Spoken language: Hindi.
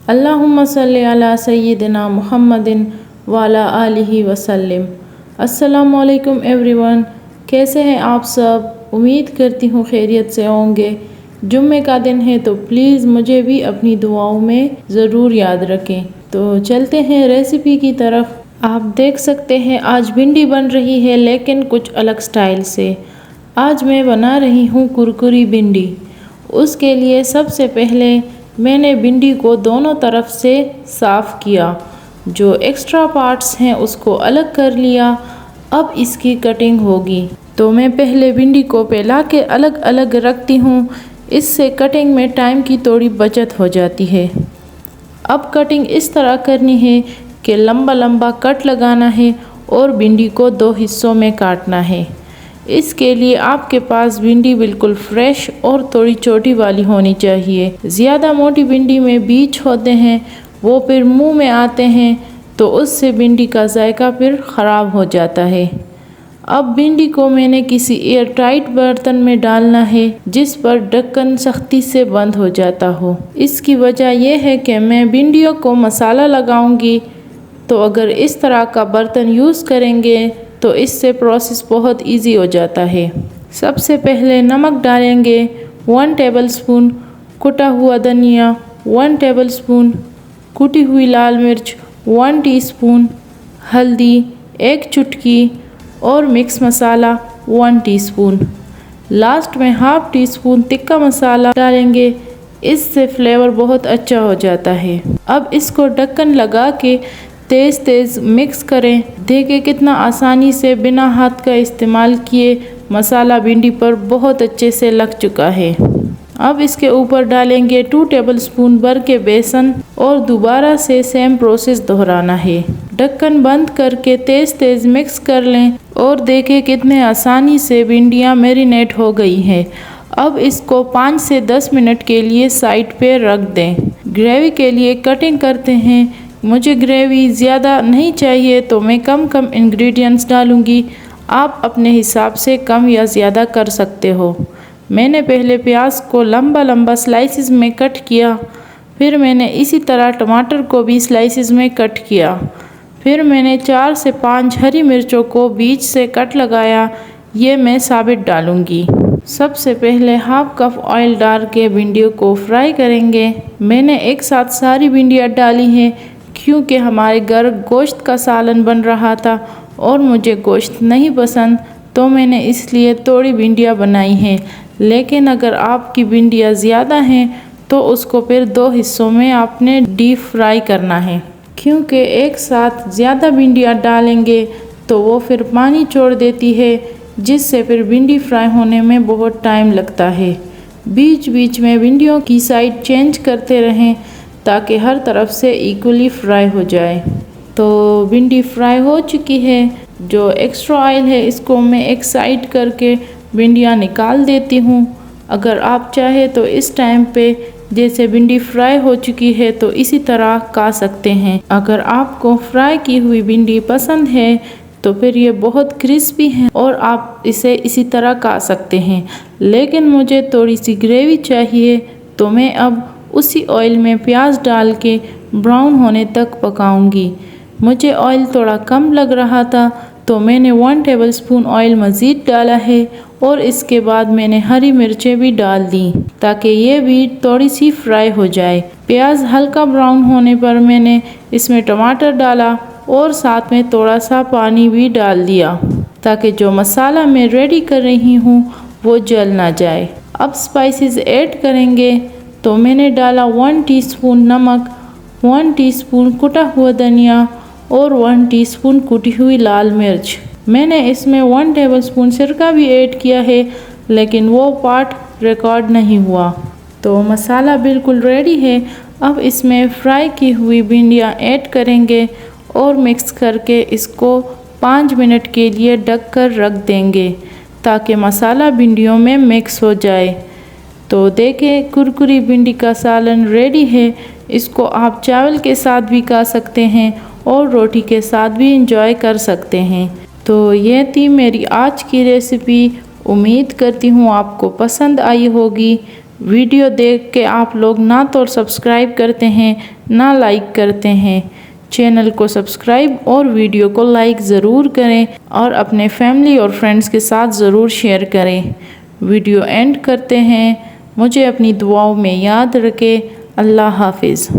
अल्लाहुम्मा सल्ली अला सय्यिदिना मुहम्मदिन वाला आलिहि वसल्लम। अस्सलामु अलैकुम एवरीवन, कैसे हैं आप सब? उम्मीद करती हूँ खैरियत से होंगे। जुम्मे का दिन है तो प्लीज़ मुझे भी अपनी दुआओं में ज़रूर याद रखें। तो चलते हैं रेसिपी की तरफ। आप देख सकते हैं आज भिंडी बन रही है, लेकिन कुछ अलग स्टाइल से। आज मैं बना रही हूँ कुरकुरी भिंडी। उसके लिए सबसे पहले मैंने भिंडी को दोनों तरफ से साफ़ किया, जो एक्स्ट्रा पार्ट्स हैं उसको अलग कर लिया। अब इसकी कटिंग होगी, तो मैं पहले भिंडी को फैला के अलग अलग रखती हूँ। इससे कटिंग में टाइम की थोड़ी बचत हो जाती है। अब कटिंग इस तरह करनी है कि लंबा लंबा कट लगाना है और भिंडी को 2 हिस्सों में काटना है। इसके लिए आपके पास भिंडी बिल्कुल फ्रेश और थोड़ी छोटी वाली होनी चाहिए। ज़्यादा मोटी भिंडी में बीज होते हैं, वो फिर मुंह में आते हैं, तो उससे भिंडी का जायका फिर ख़राब हो जाता है। अब भिंडी को मैंने किसी एयर टाइट बर्तन में डालना है, जिस पर ढक्कन सख्ती से बंद हो जाता हो। इसकी वजह यह है कि मैं भिंडियों को मसाला लगाऊंगी, तो अगर इस तरह का बर्तन यूज़ करेंगे तो इससे प्रोसेस बहुत इजी हो जाता है। सबसे पहले नमक डालेंगे 1 टेबलस्पून, कुटा हुआ धनिया 1 टेबलस्पून, कुटी हुई लाल मिर्च 1 टीस्पून, हल्दी 1 चुटकी और मिक्स मसाला 1 टीस्पून। लास्ट में हाफ टीस्पून तिक्का मसाला डालेंगे, इससे फ्लेवर बहुत अच्छा हो जाता है। अब इसको ढक्कन लगा के तेज़ तेज़ मिक्स करें। देखें कितना आसानी से बिना हाथ का इस्तेमाल किए मसाला भिंडी पर बहुत अच्छे से लग चुका है। अब इसके ऊपर डालेंगे 2 टेबलस्पून भर के बेसन और दोबारा से सेम प्रोसेस दोहराना है। ढक्कन बंद करके तेज़ तेज़ मिक्स कर लें और देखें कितने आसानी से भिंडियाँ मैरिनेट हो गई हैं। अब इसको 5 से 10 मिनट के लिए साइड पे रख दें। ग्रेवी के लिए कटिंग करते हैं। मुझे ग्रेवी ज़्यादा नहीं चाहिए, तो मैं कम इंग्रेडिएंट्स डालूँगी। आप अपने हिसाब से कम या ज़्यादा कर सकते हो। मैंने पहले प्याज को लंबा लंबा स्लाइसिस में कट किया, फिर मैंने इसी तरह टमाटर को भी स्लाइसिस में कट किया। फिर मैंने 4 से 5 हरी मिर्चों को बीच से कट लगाया, ये मैं साबित डालूँगी। सबसे पहले हाफ कप ऑयल डाल के भिंडियों को फ्राई करेंगे। मैंने एक साथ सारी भिंडियाँ डाली हैं, क्योंकि हमारे घर गोश्त का सालन बन रहा था और मुझे गोश्त नहीं पसंद, तो मैंने इसलिए थोड़ी भिंडियाँ बनाई हैं। लेकिन अगर आपकी भिंडियाँ ज़्यादा हैं तो उसको फिर 2 हिस्सों में आपने डीप फ्राई करना है, क्योंकि एक साथ ज़्यादा भिंडियाँ डालेंगे तो वो फिर पानी छोड़ देती है, जिससे फिर भिंडी फ्राई होने में बहुत टाइम लगता है। बीच बीच में भिंडियों की साइड चेंज करते रहें ताकि हर तरफ से इक्वली फ्राई हो जाए। तो भिंडी फ्राई हो चुकी है। जो एक्स्ट्रा ऑयल है इसको मैं एक साइड करके भिंडियाँ निकाल देती हूँ। अगर आप चाहे तो इस टाइम पे जैसे भिंडी फ्राई हो चुकी है तो इसी तरह खा सकते हैं। अगर आपको फ्राई की हुई भिंडी पसंद है तो फिर ये बहुत क्रिस्पी है और आप इसे इसी तरह खा सकते हैं। लेकिन मुझे थोड़ी सी ग्रेवी चाहिए, तो मैं अब उसी ऑयल में प्याज डाल के ब्राउन होने तक पकाऊंगी। मुझे ऑयल थोड़ा कम लग रहा था, तो मैंने 1 टेबलस्पून ऑयल मज़ीद डाला है और इसके बाद मैंने हरी मिर्चें भी डाल दी, ताकि ये भी थोड़ी सी फ्राई हो जाए। प्याज हल्का ब्राउन होने पर मैंने इसमें टमाटर डाला और साथ में थोड़ा सा पानी भी डाल दिया, ताकि जो मसाला मैं रेडी कर रही हूँ वो जल ना जाए। अब स्पाइसेस ऐड करेंगे, तो मैंने डाला 1 टीस्पून नमक, 1 टीस्पून कुटा हुआ धनिया और 1 टीस्पून कुटी हुई लाल मिर्च। मैंने इसमें 1 टेबलस्पून सिरका भी ऐड किया है, लेकिन वो पार्ट रिकॉर्ड नहीं हुआ। तो मसाला बिल्कुल रेडी है। अब इसमें फ्राई की हुई भिंडियाँ ऐड करेंगे और मिक्स करके इसको 5 मिनट के लिए ढक कर रख देंगे, ताकि मसाला भिंडियों में मिक्स हो जाए। तो देखें कुरकुरी भिंडी का सालन रेडी है। इसको आप चावल के साथ भी खा सकते हैं और रोटी के साथ भी इंजॉय कर सकते हैं। तो ये थी मेरी आज की रेसिपी। उम्मीद करती हूँ आपको पसंद आई होगी। वीडियो देख के आप लोग ना तो सब्सक्राइब करते हैं ना लाइक करते हैं। चैनल को सब्सक्राइब और वीडियो को लाइक ज़रूर करें और अपने फैमिली और फ्रेंड्स के साथ ज़रूर शेयर करें। वीडियो एंड करते हैं। मुझे अपनी दुआओं में याद रखें। अल्लाह हाफिज़।